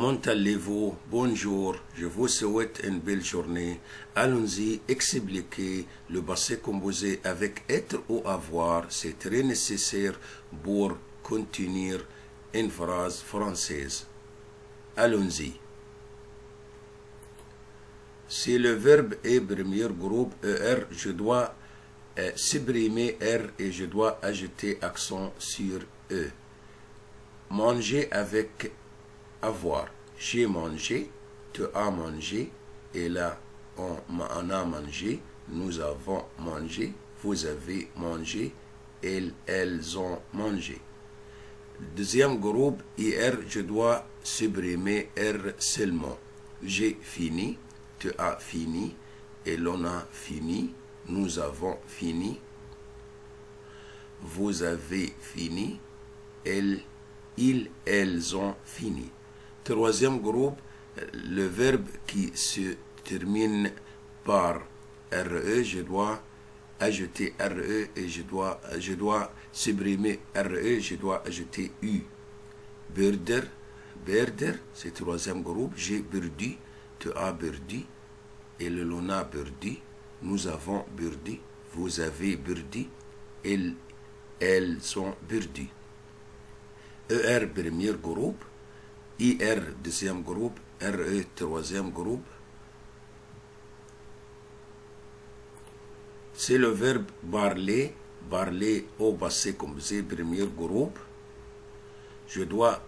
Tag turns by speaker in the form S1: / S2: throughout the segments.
S1: Comment allez-vous? Bonjour, je vous souhaite une belle journée. Allons-y expliquer le passé composé avec être ou avoir. C'est très nécessaire pour continuer une phrase française. Allons-y. Si le verbe est premier groupe ER, je dois supprimer R et je dois ajouter accent sur E. Manger avec avoir. J'ai mangé, tu as mangé, et là, on a mangé, nous avons mangé, vous avez mangé, elles ont mangé. Deuxième groupe, IR, je dois supprimer R seulement. J'ai fini, tu as fini, et l'on a fini, nous avons fini, vous avez fini, elles ont fini. Troisième groupe, le verbe qui se termine par RE, je dois ajouter RE et je dois supprimer RE, je dois ajouter U. Berder, c'est le troisième groupe, j'ai perdu, tu as perdu, et l'on a perdu, nous avons perdu, vous avez perdu, elles ont perdu. ER, premier groupe, IR, deuxième groupe, RE, troisième groupe. C'est le verbe parler, parler au passé composé, premier groupe. Je dois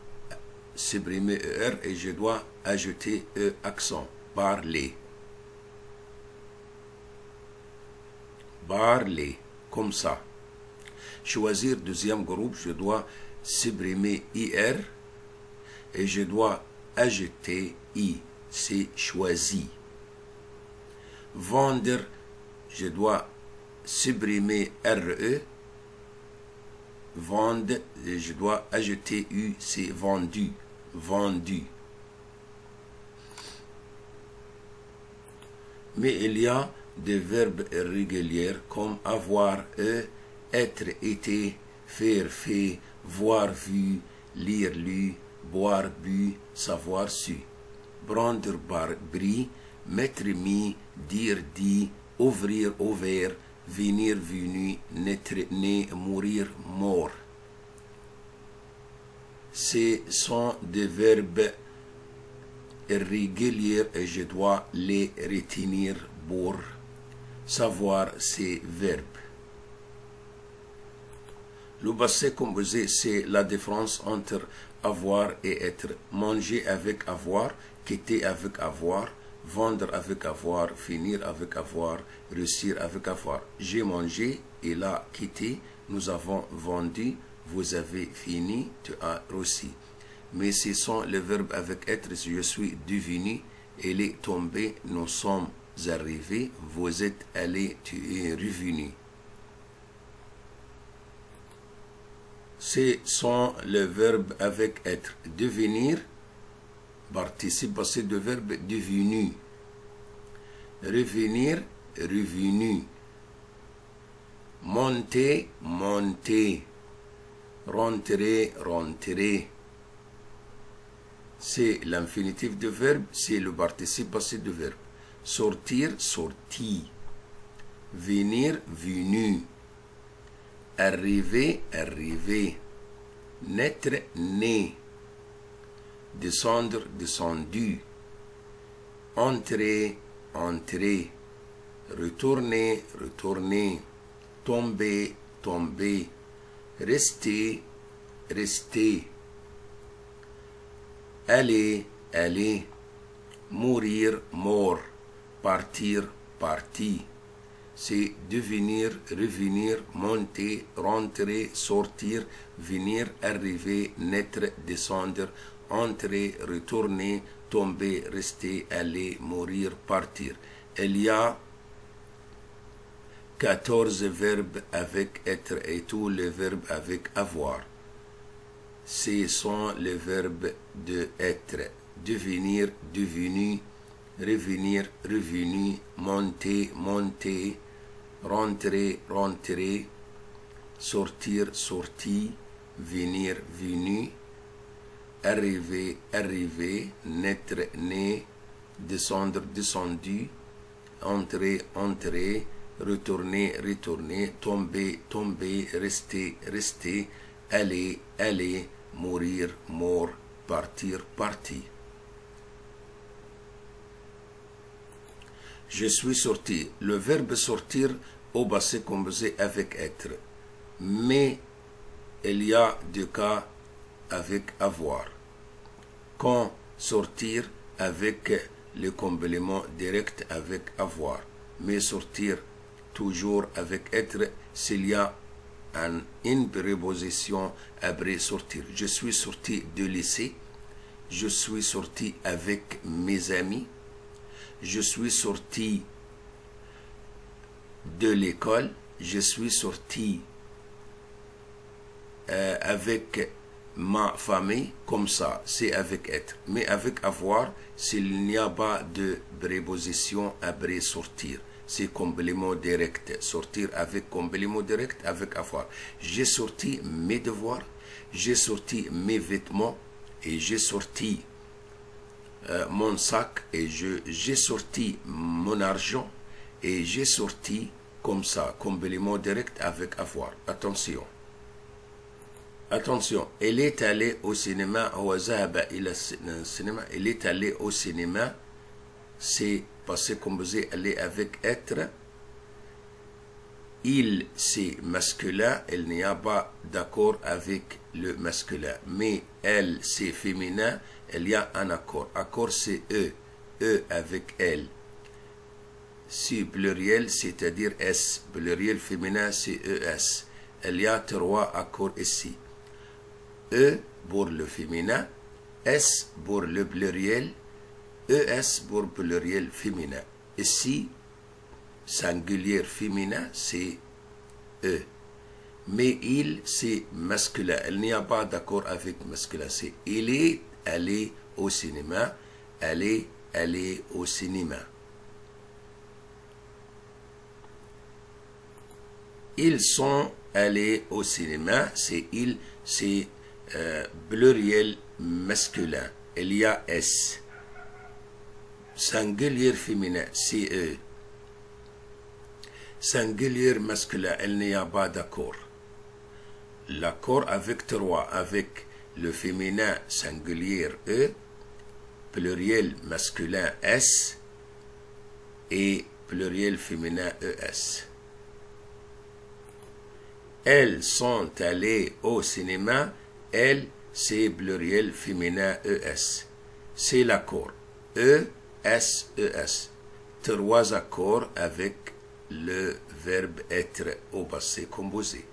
S1: supprimer ER et je dois ajouter E accent, parler. Parler, comme ça. Choisir deuxième groupe, je dois supprimer IR et je dois ajouter I, c'est choisi. Vendre, je dois supprimer RE, vendre, et je dois ajouter U, c'est vendu, vendu. Mais il y a des verbes irréguliers comme avoir, être, été, faire, fait, voir, vu, lire, lu, boire, bu, savoir, su. Prendre, pris, mettre, mis, dire, dit, ouvrir, ouvert, venir, venu, naître, né, mourir, mort. Ce sont des verbes irréguliers et je dois les retenir pour savoir ces verbes. Le passé composé, c'est la différence entre avoir et être. Manger avec avoir, quitter avec avoir, vendre avec avoir, finir avec avoir, réussir avec avoir. J'ai mangé, il a quitté, nous avons vendu, vous avez fini, tu as réussi. Mais ce sont les verbes avec être, je suis devenu, il est tombé, nous sommes arrivés, vous êtes allé, tu es revenu. Ce sont les verbes avec être. Devenir, participe passé de verbe devenu. Revenir, revenu. Monter, monter. Rentrer, rentrer. C'est l'infinitif de verbe, c'est le participe passé de verbe. Sortir, sorti. Venir, venu. Arriver, arriver. Naître, né. Descendre, descendu. Entrer, entrer. Retourner, retourner. Tomber, tomber. Rester, rester. Aller, aller. Mourir, mort. Partir, parti. C'est devenir, revenir, monter, rentrer, sortir, venir, arriver, naître, descendre, entrer, retourner, tomber, rester, aller, mourir, partir. Il y a 14 verbes avec être et tous les verbes avec avoir. Ce sont les verbes de être. Devenir, devenu, revenir, revenu, monter, monter, rentrer, rentrer, sortir, sorti, venir, venu, arriver, arrivé, naître, né, descendre, descendu, entrer, entrer, retourner, retourner, tomber, tomber, rester, rester, aller, aller, mourir, mort, partir, parti. Je suis sorti. Le verbe sortir au passé composé avec être. Mais il y a deux cas avec avoir. Quand sortir avec le complément direct avec avoir. Mais sortir toujours avec être s'il y a une préposition après sortir. Je suis sorti du lycée. Je suis sorti avec mes amis. Je suis sorti de l'école. Je suis sorti avec ma famille, comme ça, c'est avec être. Mais avec avoir, s'il n'y a pas de préposition après sortir, c'est complément direct. Sortir avec complément direct, avec avoir. J'ai sorti mes devoirs, j'ai sorti mes vêtements et j'ai sorti mon sac et j'ai sorti mon argent et j'ai sorti comme ça, complément direct avec avoir. Attention. Attention, elle est allée au cinéma, elle est allée au cinéma, c'est passé composé aller avec être. Il, c'est masculin, il n'y a pas d'accord avec le masculin. Mais elle, c'est féminin, il y a un accord. Accord, c'est eux, eux avec elle. Si pluriel, c'est-à-dire S, pluriel féminin, c'est ES. Il y a trois accords ici. E pour le féminin, S pour le pluriel, ES pour pluriel féminin. Ici, singulier féminin, c'est E. Mais il, c'est masculin. Il n'y a pas d'accord avec masculin. C'est il est allé au cinéma, elle est allée au cinéma. Ils sont allés au cinéma, c'est il, c'est pluriel masculin. Il y a S. Singulier féminin, c'est eux. Singulier masculin, il n'y a pas d'accord. L'accord avec trois, avec le féminin singulier E, pluriel masculin S et pluriel féminin ES. Elles sont allées au cinéma, elles, c'est pluriel féminin ES. C'est l'accord E, S, ES. Trois accords avec le verbe être au passé composé.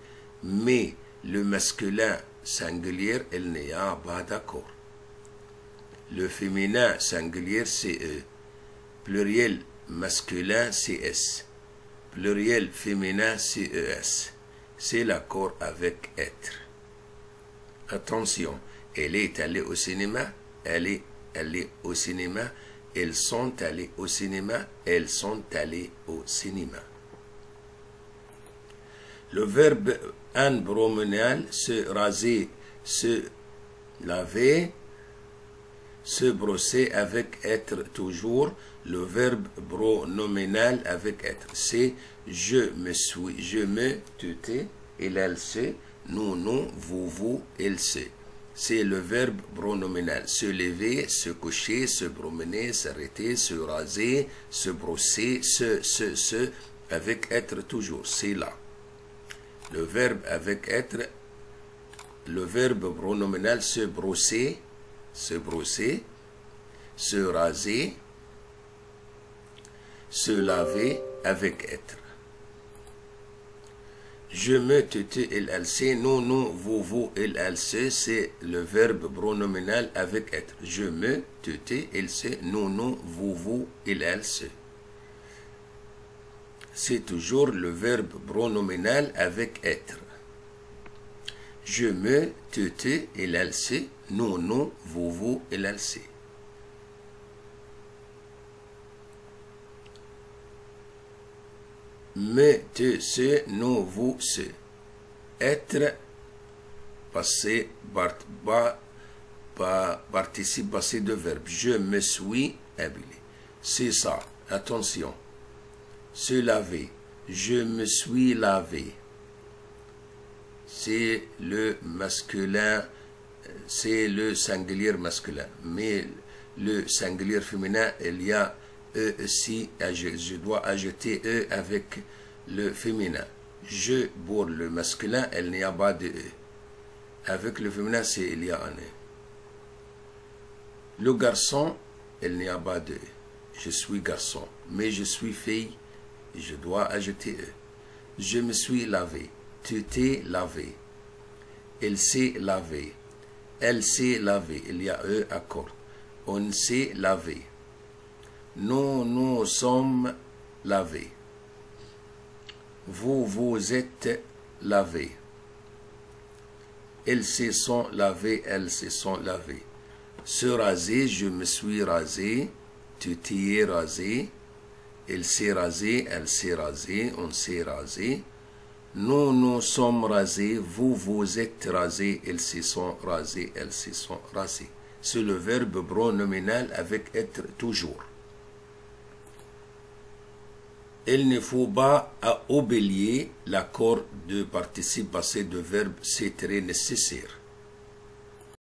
S1: Mais le masculin singulier, il n'y a pas d'accord. Le féminin singulier, c'est E. Pluriel masculin, c'est S. Pluriel féminin, c'est ES. C'est l'accord avec être. Attention, elle est allée au cinéma, elle est allée au cinéma, elles sont allées au cinéma, elles sont allées au cinéma. Le verbe pronominal, se raser, se laver, se brosser avec être toujours. Le verbe pronominal avec être, c'est je me suis, je me, tu t'es, il, elle se, nous, nous, vous, il se. C'est le verbe pronominal. Se lever, se coucher, se promener, s'arrêter, se raser, se brosser, se, avec être toujours. C'est là. Le verbe avec être, le verbe pronominal se brosser, se raser, se laver avec être. Je me, tu, il, elle, se, nous, nous, vous, il, elle, se, c'est le verbe pronominal avec être. Je me, tu, il, se, nous, nous, vous, il, elle, se. C'est toujours le verbe pronominal avec être. Je me, tu, il, elle, se, nous, nous, vous, il, elle, se. Me, te, se, nous, vous, se. Être, passé, participe passé de verbe. Je me suis habillé. C'est ça. Attention. Se laver. Je me suis lavé. C'est le masculin, c'est le singulier masculin. Mais le singulier féminin, il y a E aussi. Je dois ajouter E avec le féminin. Je, pour le masculin, il n'y a pas de E. Avec le féminin, il y a un E. Le garçon, il n'y a pas de E. Je suis garçon. Mais je suis fille, je dois ajouter E. Je me suis lavé. Tu t'es lavé. Il s'est lavé. Elle s'est lavée. Il y a E accord. On s'est lavé. Nous nous sommes lavés. Vous vous êtes lavés. Ils se sont lavés. Elles se sont lavées. Se raser. Je me suis rasé. Tu t'es rasé. Il s'est rasé. Elle s'est rasée. On s'est rasé. Nous nous sommes rasés, vous vous êtes rasés, ils se sont rasés, elles se sont rasées. C'est le verbe pronominal avec être toujours. Il ne faut pas oublier l'accord de participe passé de verbe, c'est très nécessaire.